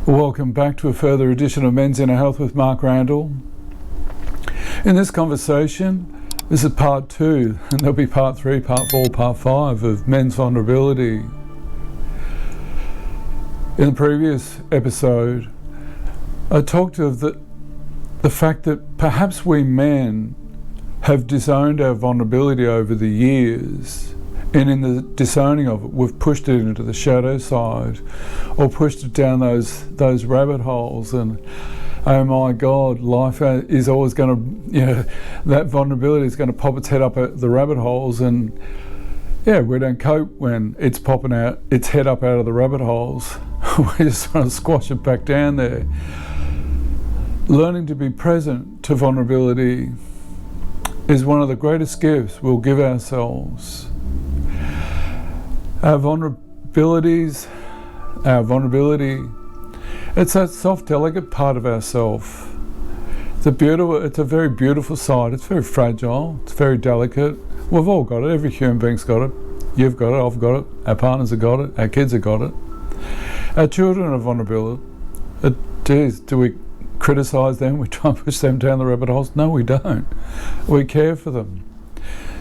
Welcome back to a further edition of Men's Inner Health with Mark Randall. In this conversation, this is part 2, and there'll be part 3, part 4, part 5 of Men's Vulnerability. In the previous episode, I talked of the fact that perhaps we men have disowned our vulnerability over the years, and in the disowning of it, we've pushed it into the shadow side, or pushed it down those rabbit holes. And oh my God, life is always going to, that vulnerability is going to pop its head up at the rabbit holes, and we don't cope when it's popping out its head up out of the rabbit holes. We just want to squash it back down there. Learning to be present to vulnerability is one of the greatest gifts we'll give ourselves. Our vulnerability, it's that soft, delicate part of ourself. It's a very beautiful side. It's very fragile. It's very delicate. We've all got it. Every human being's got it. You've got it. I've got it. Our partners have got it. Our kids have got it. Our children are vulnerable. Do we criticise them? We try and push them down the rabbit holes? No, we don't. We care for them.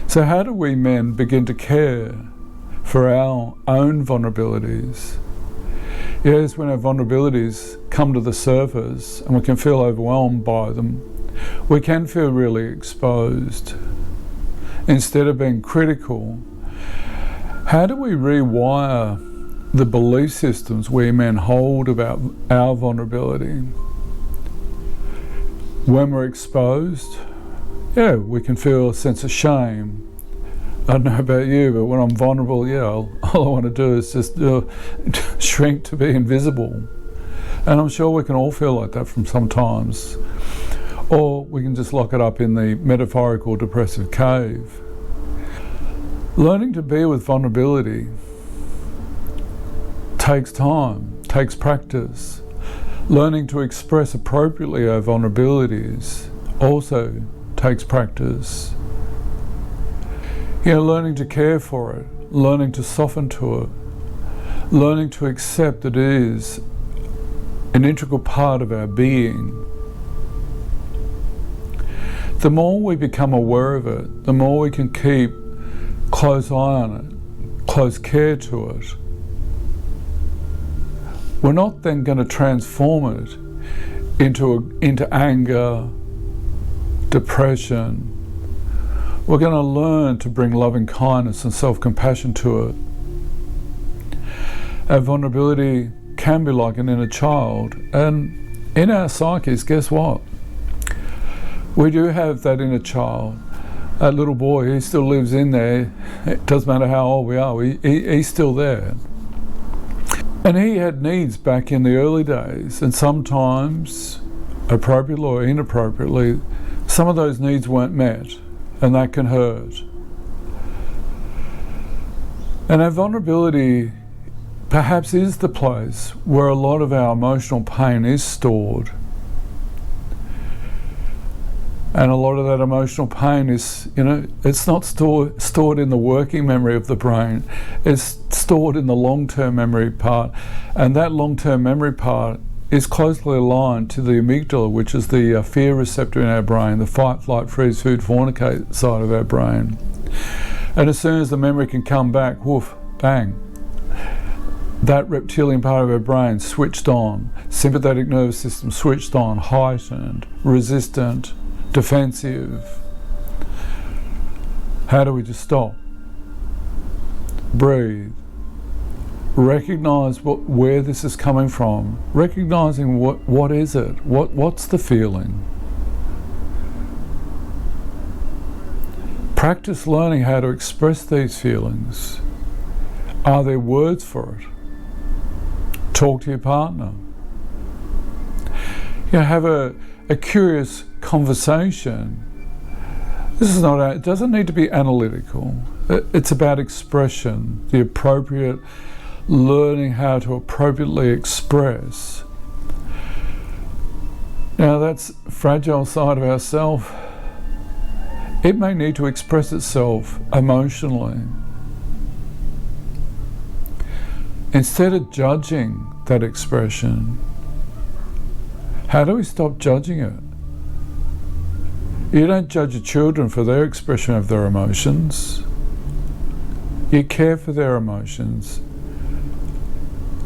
So how do we men begin to care for our own vulnerabilities? Yes, when our vulnerabilities come to the surface and we can feel overwhelmed by them, we can feel really exposed. Instead of being critical, how do we rewire the belief systems we men hold about our vulnerability? When we're exposed, we can feel a sense of shame. I don't know about you, but when I'm vulnerable, all I want to do is just shrink to be invisible. And I'm sure we can all feel like that from sometimes. Or we can just lock it up in the metaphorical depressive cave. Learning to be with vulnerability takes time, takes practice. Learning to express appropriately our vulnerabilities also takes practice. Learning to care for it, learning to soften to it, learning to accept that it is an integral part of our being. The more we become aware of it, the more we can keep close eye on it, close care to it. We're not then going to transform it into anger, depression. We're going to learn to bring loving kindness and self-compassion to it. Our vulnerability can be like an inner child, and in our psyches, guess what? We do have that inner child. That little boy, he still lives in there. It doesn't matter how old we are, he's still there. And he had needs back in the early days, and sometimes, appropriately or inappropriately, some of those needs weren't met. And that can hurt. And our vulnerability perhaps is the place where a lot of our emotional pain is stored. And a lot of that emotional pain is, it's not stored in the working memory of the brain. It's stored in the long-term memory part. And that long-term memory part is closely aligned to the amygdala, which is the fear receptor in our brain, the fight, flight, freeze, food, fornicate side of our brain. And as soon as the memory can come back, woof, bang, that reptilian part of our brain switched on, sympathetic nervous system switched on, heightened, resistant, defensive. How do we just stop? Breathe. Recognize where this is coming from. Recognizing what is it? What's the feeling? Practice learning how to express these feelings. Are there words for it? Talk to your partner. Have a curious conversation. It doesn't need to be analytical. It's about expression, the appropriate learning how to appropriately express. Now that's fragile side of ourself. It may need to express itself emotionally. Instead of judging that expression, How do we stop judging it? You don't judge your children for their expression of their emotions. You care for their emotions.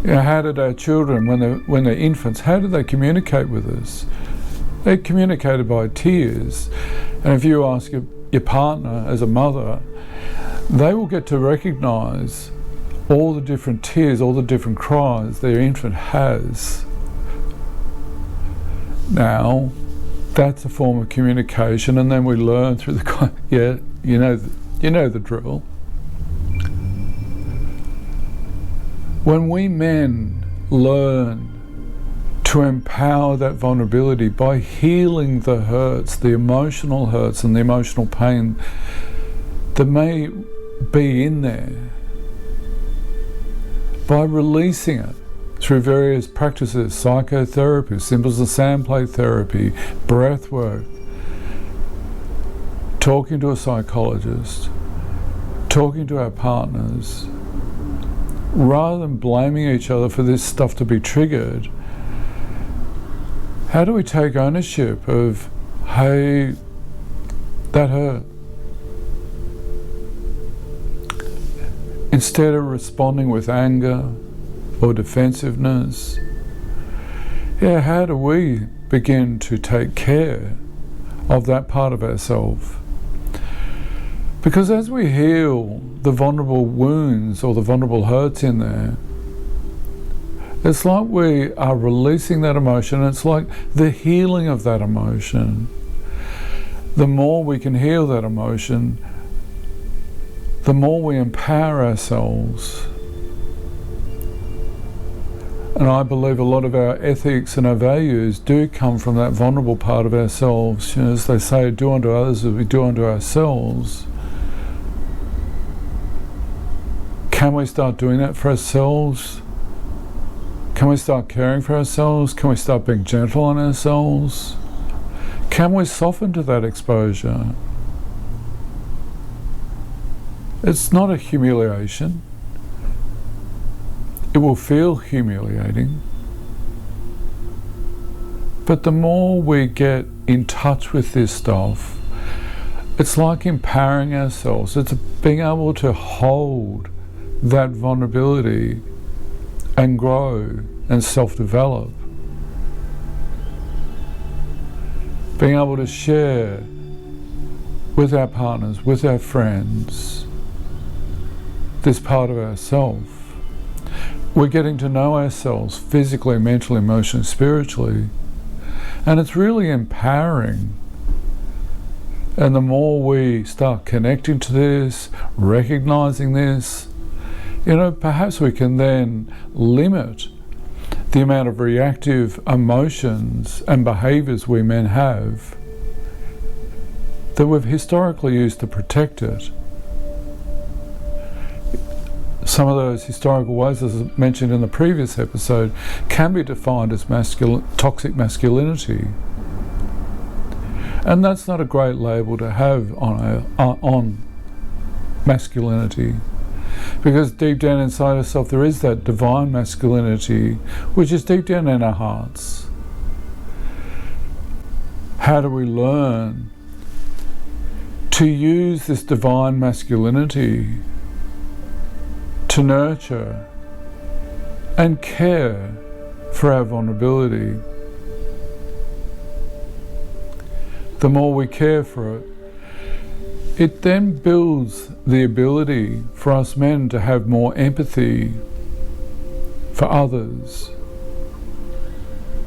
You know, how did our children, when they're infants, how do they communicate with us? They communicated by tears. And if you ask your partner as a mother, they will get to recognise all the different tears, all the different cries their infant has. Now, that's a form of communication, and then we learn through the you know the drill. When we men learn to empower that vulnerability by healing the hurts, the emotional hurts and the emotional pain that may be in there, by releasing it through various practices, psychotherapy, symbols of sand plate therapy, breath work, talking to a psychologist, talking to our partners, rather than blaming each other for this stuff to be triggered, how do we take ownership of, hey, that hurt? Instead of responding with anger or defensiveness, how do we begin to take care of that part of ourselves? Because as we heal the vulnerable wounds or the vulnerable hurts in there, it's like we are releasing that emotion. It's like the healing of that emotion. The more we can heal that emotion, the more we empower ourselves. And I believe a lot of our ethics and our values do come from that vulnerable part of ourselves. You know, as they say, do unto others as we do unto ourselves. Can we start doing that for ourselves? Can we start caring for ourselves? Can we start being gentle on ourselves? Can we soften to that exposure? It's not a humiliation. It will feel humiliating. But the more we get in touch with this stuff, it's like empowering ourselves. It's being able to hold that vulnerability and grow and self-develop. Being able to share with our partners, with our friends, this part of ourselves. We're getting to know ourselves physically, mentally, emotionally, spiritually, and it's really empowering. And the more we start connecting to this, recognizing this, perhaps we can then limit the amount of reactive emotions and behaviours we men have that we've historically used to protect it. Some of those historical ways, as I mentioned in the previous episode, can be defined as toxic masculinity. And that's not a great label to have on masculinity. Because deep down inside ourselves there is that divine masculinity, which is deep down in our hearts. How do we learn to use this divine masculinity to nurture and care for our vulnerability? The more we care for it, it then builds the ability for us men to have more empathy for others,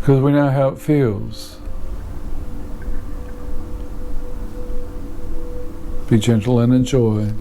because we know how it feels. Be gentle and enjoy.